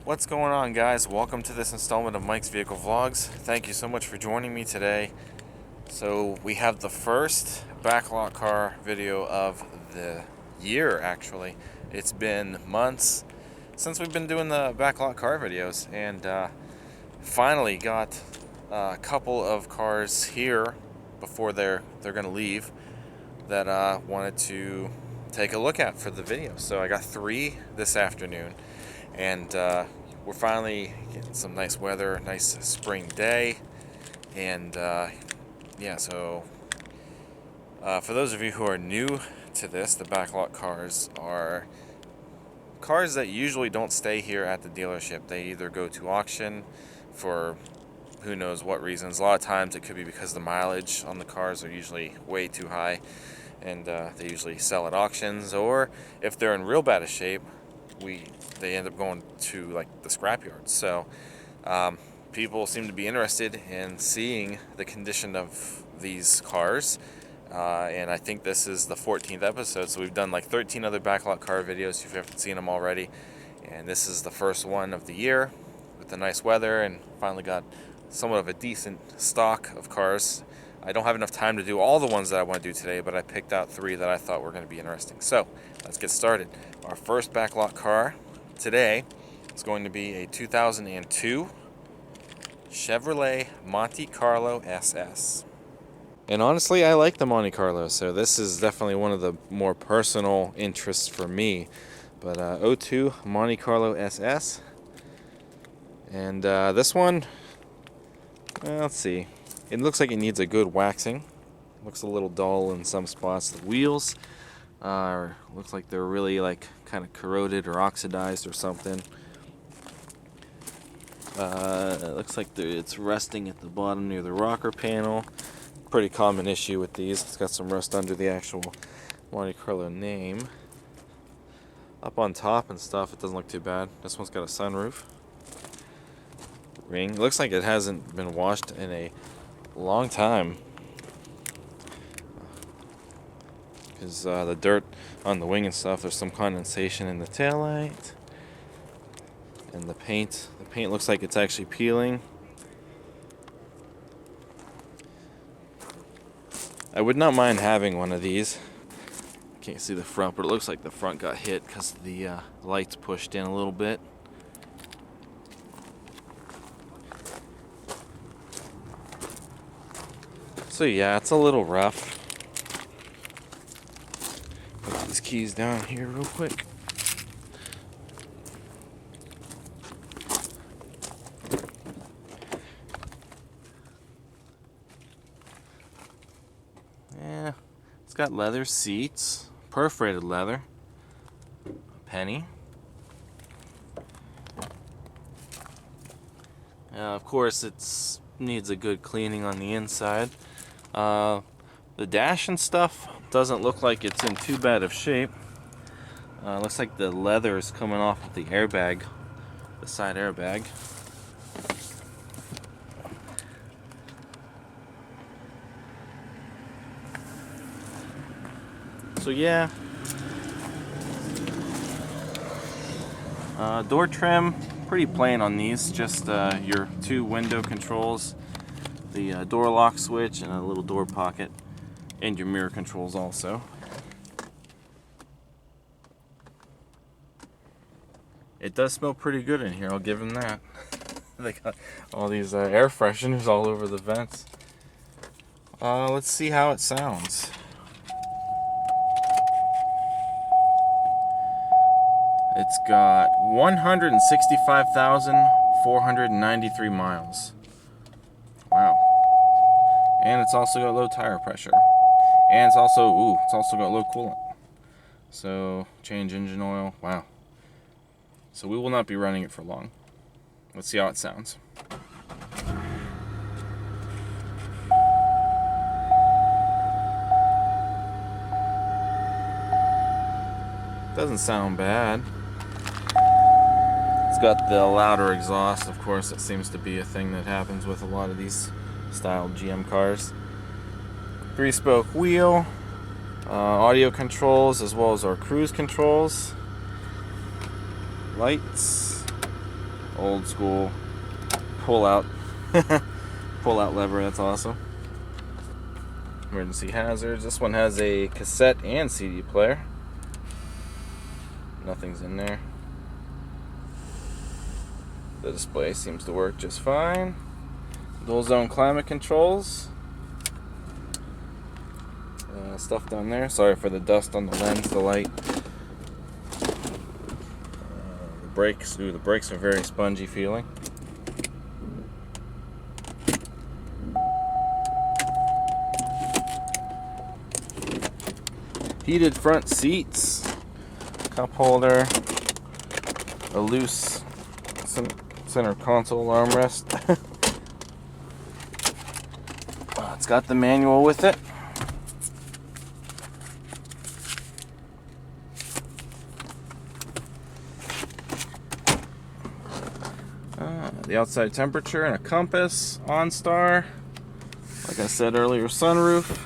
What's going on, guys? Welcome to this installment of Mike's Vehicle Vlogs. Thank you so much for joining me today. So we have the first backlot car video of the year, actually. It's been months since we've been doing the backlot car videos, and finally got a couple of cars here before they're going to leave that I wanted to take a look at for the video. So I got 3 this afternoon, and we're finally getting some nice weather, nice spring day, and yeah, so for those of you who are new to this, the backlot cars are cars that usually don't stay here at the dealership. They either go to auction for who knows what reasons. A lot of times it could be because the mileage on the cars are usually way too high, and they usually sell at auctions, or if they're in real bad of shape, they end up going to like the scrapyard. So people seem to be interested in seeing the condition of these cars, and I think this is the 14th episode. So we've done like 13 other backlot car videos if you haven't seen them already, and this is the first one of the year with the nice weather, and finally got somewhat of a decent stock of cars. I don't have enough time to do all the ones that I want to do today, but I picked out 3 that I thought were going to be interesting. So let's get started. Our first backlot car today is going to be a 2002 Chevrolet Monte Carlo SS. And honestly, I like the Monte Carlo, so this is definitely one of the more personal interests for me. But 02 Monte Carlo SS. And this one, well, let's see. It looks like it needs a good waxing. Looks a little dull in some spots. The wheels looks like they're really like kind of corroded or oxidized or something. It looks like it's rusting at the bottom near the rocker panel. Pretty common issue with these. It's got some rust under the actual Monte Carlo name. Up on top and stuff, it doesn't look too bad. This one's got a sunroof. Ring. It looks like it hasn't been washed in a long time, because the dirt on the wing and stuff, there's some condensation in the taillight, and the paint looks like it's actually peeling. I would not mind having one of these. Can't see the front, but it looks like the front got hit because the lights pushed in a little bit. So yeah, it's a little rough. Put these keys down here real quick. Yeah, it's got leather seats, perforated leather, a penny. Of course, it needs a good cleaning on the inside. The dash and stuff doesn't look like it's in too bad of shape. Looks like the leather is coming off of the airbag, the side airbag. So yeah, door trim, pretty plain on these. Just your 2 window controls, the door lock switch, and a little door pocket, and your mirror controls also. It does smell pretty good in here, I'll give them that. They got all these air fresheners all over the vents. Let's see how it sounds. It's got 165,493 miles. Wow. And it's also got low tire pressure. And it's also got low coolant. So, change engine oil. Wow. So we will not be running it for long. Let's see how it sounds. Doesn't sound bad. It's got the louder exhaust, of course. That seems to be a thing that happens with a lot of these style GM cars. 3-spoke wheel, audio controls, as well as our cruise controls, lights, old school pull out lever. That's awesome. Emergency hazards. This one has a cassette and CD player. Nothing's in there. The display seems to work just fine. Dual zone climate controls. Stuff down there. Sorry for the dust on the lens, the light. The brakes. Ooh, the brakes are very spongy feeling. Heated front seats. Cup holder. A loose center console armrest. It's got the manual with it. The outside temperature and a compass, OnStar. Like I said earlier, sunroof.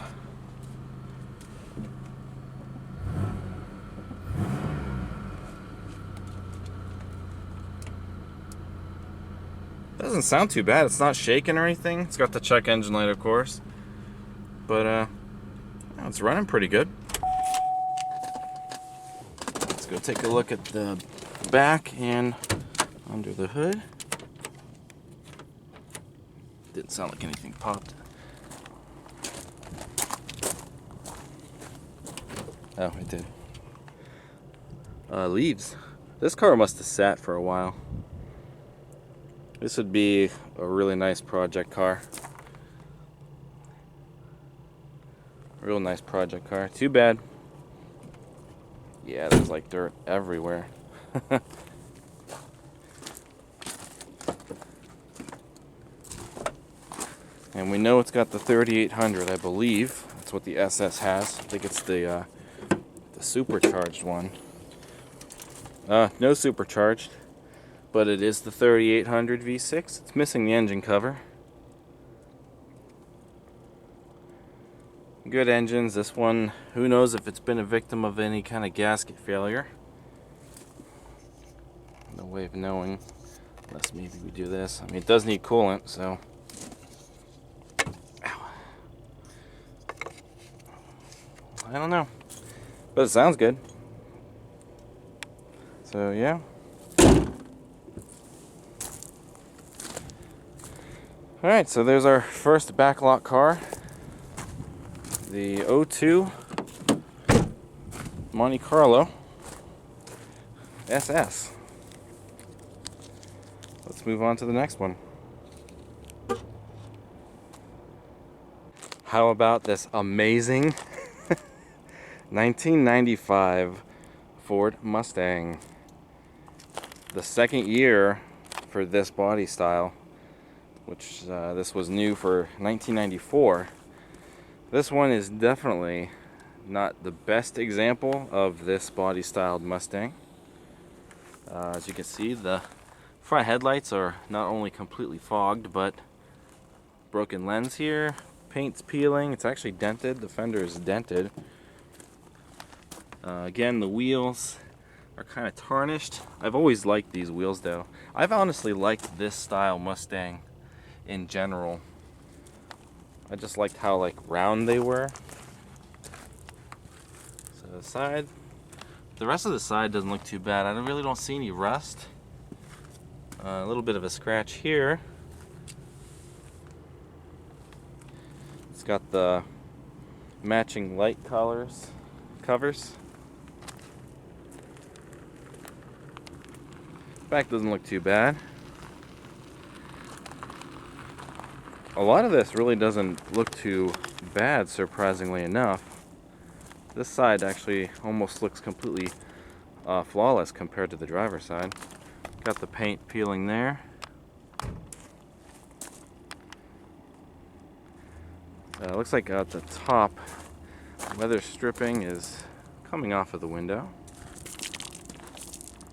Doesn't sound too bad. It's not shaking or anything. It's got the check engine light, of course, but it's running pretty good. Let's go take a look at the back and under the hood. Didn't sound like anything popped. Oh, it did. Leaves. This car must have sat for a while. This would be a really nice project car. Real nice project car. Too bad. Yeah, there's like dirt everywhere. And we know it's got the 3800, I believe. That's what the SS has. I think it's the supercharged one. No supercharged, but it is the 3800 V6. It's missing the engine cover. Good engines. This one, who knows if it's been a victim of any kind of gasket failure. No way of knowing, unless maybe we do this. I mean, it does need coolant, so. I don't know, but it sounds good. So yeah. Alright, so there's our first backlot car. The 02 Monte Carlo SS. Let's move on to the next one. How about this amazing 1995 Ford Mustang? The second year for this body style, which this was new for 1994. This one is definitely not the best example of this body styled Mustang. As you can see, the front headlights are not only completely fogged, but broken lens here, paint's peeling, it's actually dented, the fender is dented. Again, the wheels are kind of tarnished. I've always liked these wheels though. I've honestly liked this style Mustang in general. I just liked how like round they were. So the side, the rest of the side doesn't look too bad. I really don't see any rust. A little bit of a scratch here. It's got the matching light covers. Back doesn't look too bad. A lot of this really doesn't look too bad, surprisingly enough. This side actually almost looks completely flawless compared to the driver's side. Got the paint peeling there. Looks like at the top, weather stripping is coming off of the window.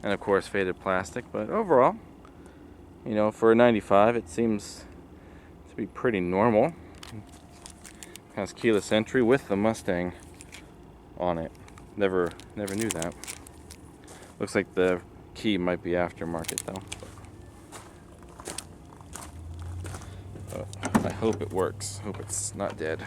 And of course faded plastic, but overall, you know, for a 95 it seems to be pretty normal. Has keyless entry with the Mustang on it. Never knew that. Looks like the key might be aftermarket though. hope it works. Hope it's not dead.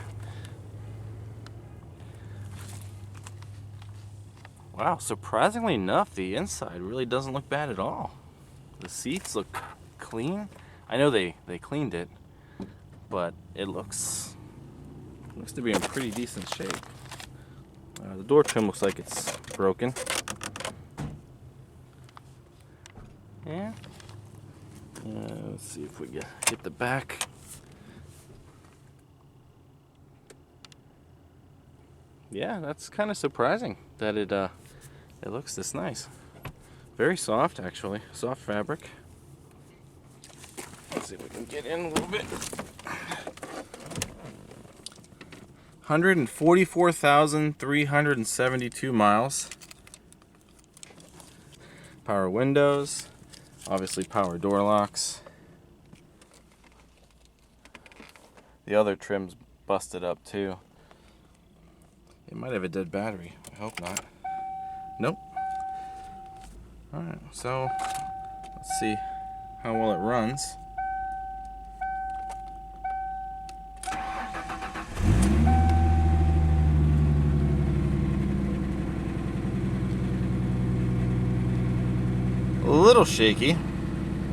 Wow, surprisingly enough, the inside really doesn't look bad at all. The seats look clean. I know they cleaned it, but it looks to be in pretty decent shape. The door trim looks like it's broken. Yeah. Let's see if we get the back. Yeah, that's kind of surprising that it looks this nice. Very soft, actually. Soft fabric. Let's see if we can get in a little bit. 144,372 miles. Power windows. Obviously power door locks. The other trim's busted up too. It might have a dead battery. I hope not. Nope. Alright, so let's see how well it runs. A little shaky.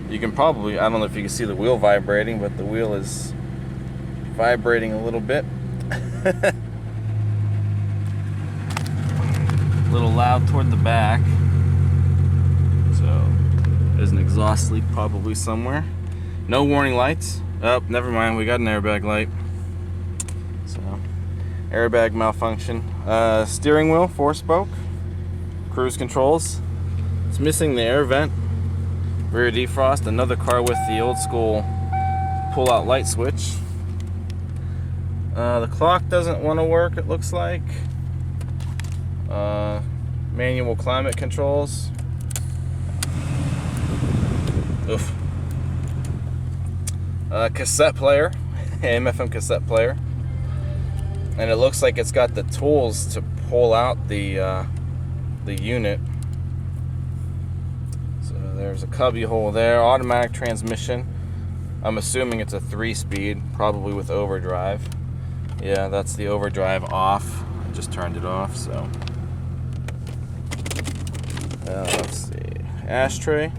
You can probably, I don't know if you can see the wheel vibrating, but the wheel is vibrating a little bit. A little loud toward the back. So there's an exhaust leak probably somewhere. No warning lights. Oh, never mind, we got an airbag light. So airbag malfunction. Steering wheel, 4-spoke. Cruise controls. It's missing the air vent. Rear defrost. Another car with the old school pull-out light switch. The clock doesn't want to work, it looks like. Manual climate controls. Oof. Cassette player. AM/FM cassette player. And it looks like it's got the tools to pull out the unit. So there's a cubby hole there. Automatic transmission. I'm assuming it's a 3-speed, probably with overdrive. Yeah, that's the overdrive off. I just turned it off, so. Let's see. Ashtray.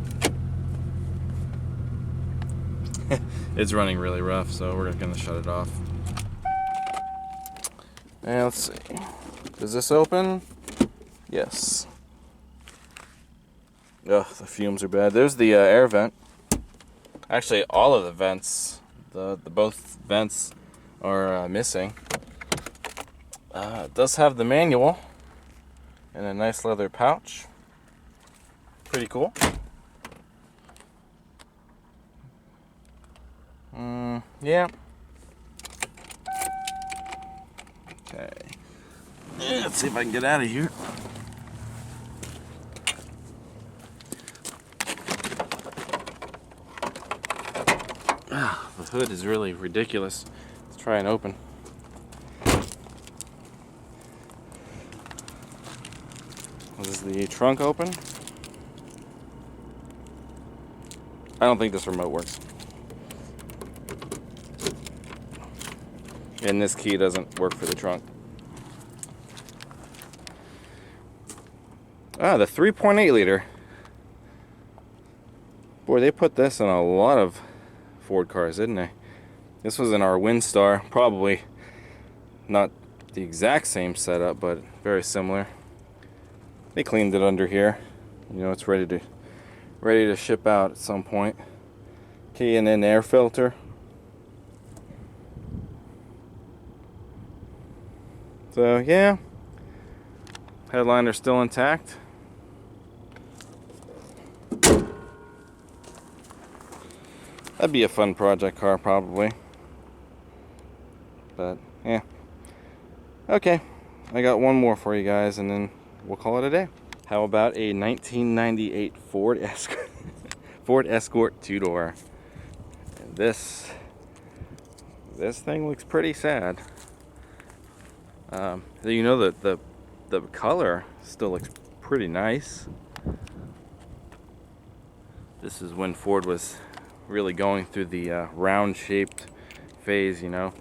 It's running really rough, so we're gonna shut it off. And let's see. Does this open? Yes. Ugh, the fumes are bad. There's the air vent. Actually, all of the vents, both vents are missing. It does have the manual in a nice leather pouch. Pretty cool. Yeah. Okay. Let's see if I can get out of here. The hood is really ridiculous. Let's try and open. Is the trunk open? I don't think this remote works. And this key doesn't work for the trunk. The 3.8 liter. Boy, they put this in a lot of Ford cars, didn't they? This was in our Windstar, probably not the exact same setup, but very similar. They cleaned it under here. You know, it's ready to ship out at some point. Key and then air filter. So yeah, headliner's still intact. That'd be a fun project car, probably. But yeah. Okay, I got one more for you guys, and then we'll call it a day. How about a 1998 Ford Escort? Ford Escort 2-door. And this thing looks pretty sad. You know that the color still looks pretty nice. This is when Ford was really going through the round-shaped phase, you know.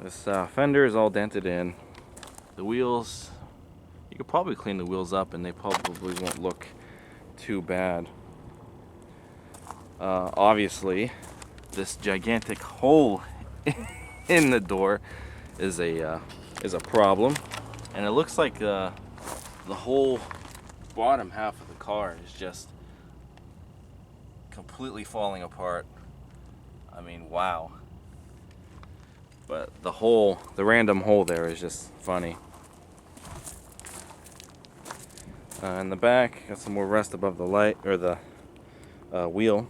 This fender is all dented in. The wheels, you could probably clean the wheels up and they probably won't look too bad. Obviously, this gigantic hole in the door is a problem, and it looks like the whole bottom half of the car is just completely falling apart. I mean, wow. But the random hole there is just funny. In the back, got some more rust above the light, or the wheel.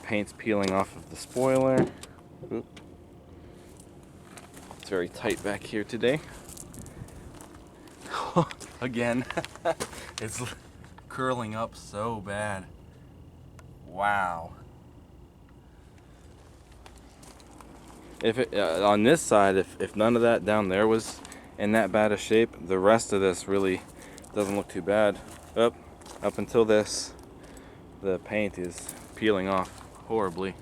Paint's peeling off of the spoiler. Oop. It's very tight back here today. Again, it's curling up so bad. Wow. If it, on this side, if none of that down there was in that bad a shape, the rest of this really doesn't look too bad. Up until this, the paint is peeling off horribly.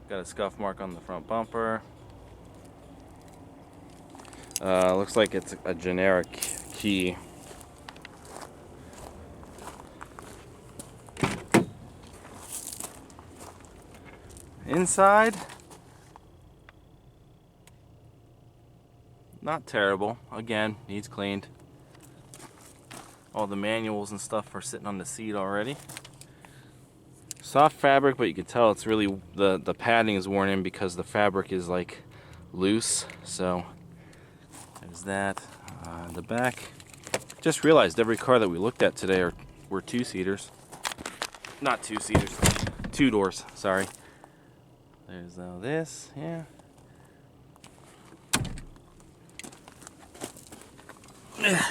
Got a scuff mark on the front bumper. Looks like it's a generic key. Inside, not terrible. Again, needs cleaned. All the manuals and stuff are sitting on the seat already. Soft fabric, but you can tell it's really, the padding is worn in because the fabric is like loose. So there's that. The back, just realized every car that we looked at today were two-seaters. Not two-seaters, two doors, sorry. There's this, yeah. A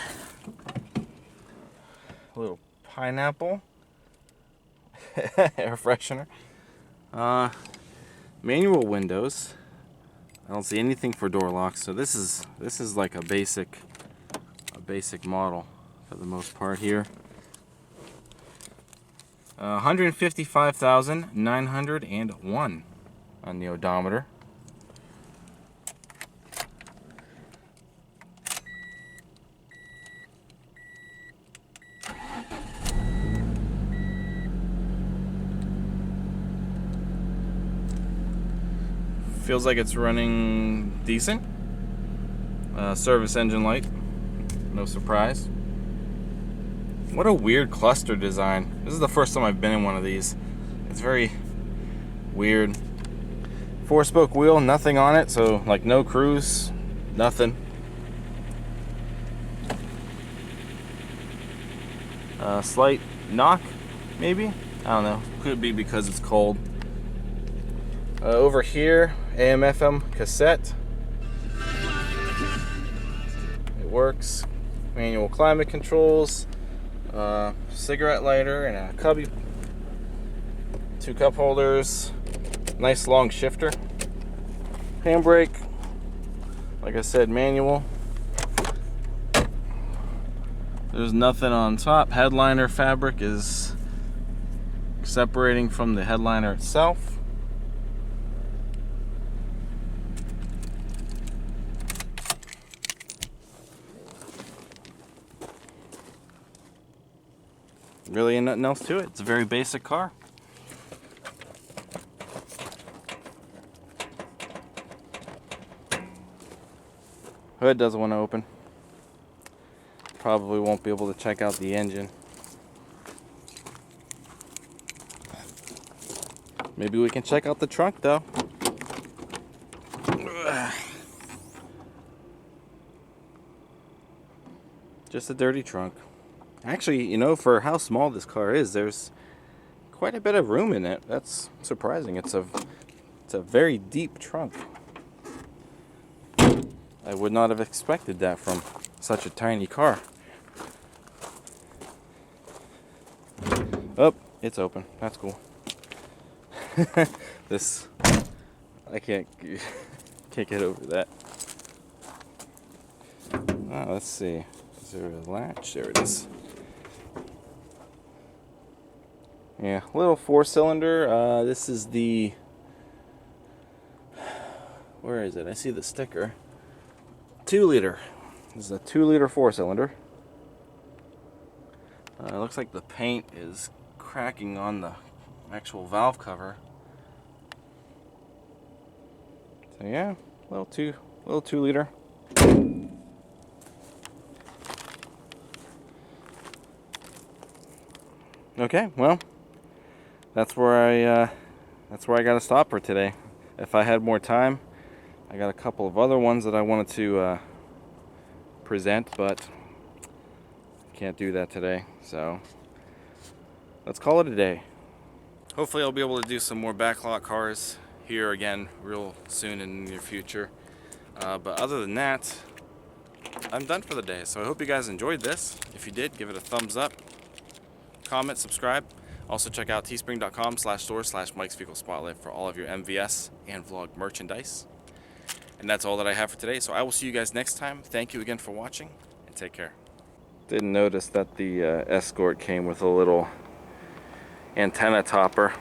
little pineapple. Air freshener. Manual windows. I don't see anything for door locks, so this is like a basic model for the most part here. 155,901 on the odometer. Feels like it's running decent. Service engine light, no surprise. What a weird cluster design. This is the first time I've been in one of these. It's very weird. 4-spoke wheel, nothing on it, so like no cruise, nothing. Slight knock, maybe? I don't know. Could be because it's cold. Over here, AM/FM cassette. It works. Manual climate controls. Cigarette lighter and a cubby. 2 cup holders. Nice long shifter. Handbrake. Like I said, manual. There's nothing on top. Headliner fabric is separating from the headliner itself. Really ain't nothing else to it. It's a very basic car. Hood doesn't want to open. Probably won't be able to check out the engine. Maybe we can check out the trunk though. Just a dirty trunk. Actually, you know, for how small this car is, there's quite a bit of room in it. That's surprising. It's a very deep trunk. I would not have expected that from such a tiny car. Oh, it's open. That's cool. This, I can't get over that. Oh, let's see. Is there a latch? There it is. Yeah, little 4-cylinder. This is the Where is it? I see the sticker. 2 liter. This is a 2 liter 4-cylinder. It looks like the paint is cracking on the actual valve cover. So yeah, little 2 liter. Okay, well, that's where I got to stop for today. If I had more time, I got a couple of other ones that I wanted to present, but can't do that today. So let's call it a day. Hopefully I'll be able to do some more backlot cars here again real soon in the near future. But other than that, I'm done for the day. So I hope you guys enjoyed this. If you did, give it a thumbs up, comment, subscribe. Also check out teespring.com/store/Mike's Vehicle Spotlight for all of your MVS and vlog merchandise. And that's all that I have for today. So I will see you guys next time. Thank you again for watching, and take care. Didn't notice that the Escort came with a little antenna topper.